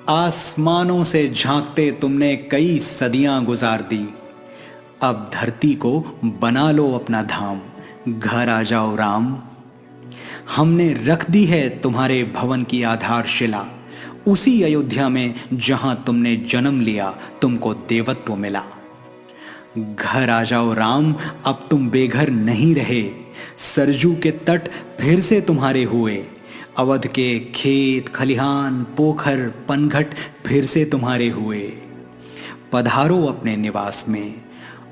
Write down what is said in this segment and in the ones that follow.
आसमानों से झांकते तुमने कई सदियां गुजार दी। अब धरती को बना लो अपना धाम, घर आ जाओ राम। हमने रख दी है तुम्हारे भवन की आधारशिला, उसी अयोध्या में जहां तुमने जन्म लिया, तुमको देवत्व मिला। घर आ जाओ राम, अब तुम बेघर नहीं रहे। सरजू के तट फिर से तुम्हारे हुए, अवध के खेत खलिहान पोखर पनघट फिर से तुम्हारे हुए। पधारो अपने निवास में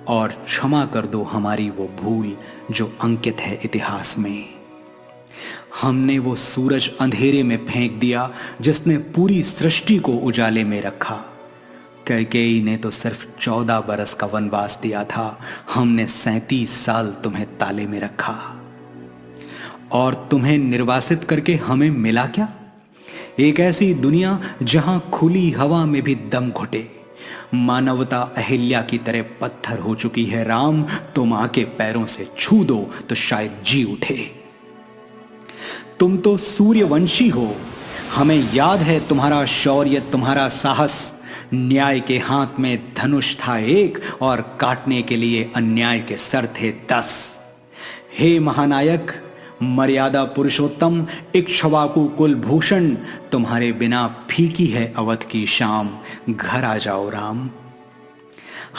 और क्षमा कर दो हमारी वो भूल जो अंकित है इतिहास में। हमने वो सूरज अंधेरे में फेंक दिया जिसने पूरी सृष्टि को उजाले में रखा। कैकेयी ने तो सिर्फ 14 बरस का वनवास दिया था, हमने 37 साल तुम्हें ताले में रखा। और तुम्हें निर्वासित करके हमें मिला क्या? एक ऐसी दुनिया जहां खुली हवा में भी दम घुटे। मानवता अहिल्या की तरह पत्थर हो चुकी है राम, तुम आके पैरों से छू दो तो शायद जी उठे। तुम तो सूर्यवंशी हो, हमें याद है तुम्हारा शौर्य तुम्हारा साहस। न्याय के हाथ में धनुष था एक और काटने के लिए अन्याय के सर थे 10। हे महानायक मर्यादा पुरुषोत्तम इक्ष्वाकु कुलभूषण, तुम्हारे बिना फीकी है अवध की शाम, घर आ जाओ राम।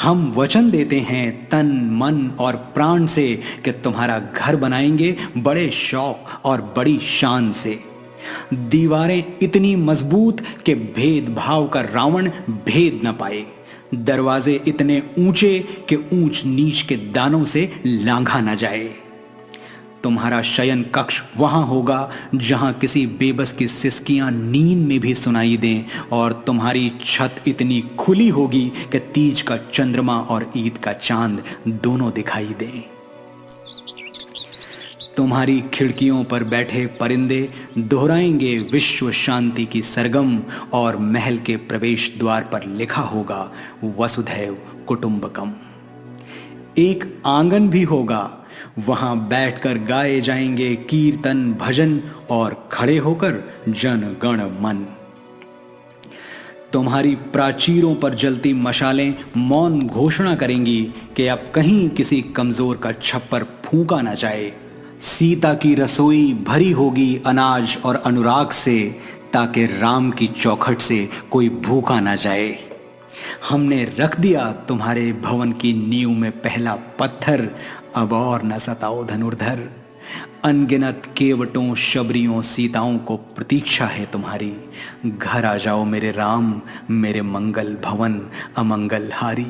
हम वचन देते हैं तन मन और प्राण से कि तुम्हारा घर बनाएंगे बड़े शौक और बड़ी शान से। दीवारें इतनी मजबूत कि भेदभाव का रावण भेद न पाए, दरवाजे इतने ऊंचे कि ऊंच नीच के दानों से लांघा न जाए। तुम्हारा शयन कक्ष वहां होगा जहां किसी बेबस की सिसकियां नींद में भी सुनाई दें, और तुम्हारी छत इतनी खुली होगी कि तीज का चंद्रमा और ईद का चांद दोनों दिखाई दें। तुम्हारी खिड़कियों पर बैठे परिंदे दोहराएंगे विश्व शांति की सरगम, और महल के प्रवेश द्वार पर लिखा होगा वसुधैव कुटुंबकम। एक आंगन भी होगा, वहां बैठकर गाए जाएंगे कीर्तन भजन और खड़े होकर जन गण मन। तुम्हारी प्राचीरों पर जलती मशालें मौन घोषणा करेंगी कि अब कहीं किसी कमजोर का छप्पर फूंका ना जाए। सीता की रसोई भरी होगी अनाज और अनुराग से, ताकि राम की चौखट से कोई भूखा ना जाए। हमने रख दिया तुम्हारे भवन की नींव में पहला पत्थर, अब और न सताओ धनुर्धर। अनगिनत केवटों शबरियों सीताओं को प्रतीक्षा है तुम्हारी, घर आ जाओ मेरे राम, मेरे मंगल भवन अमंगल हारी।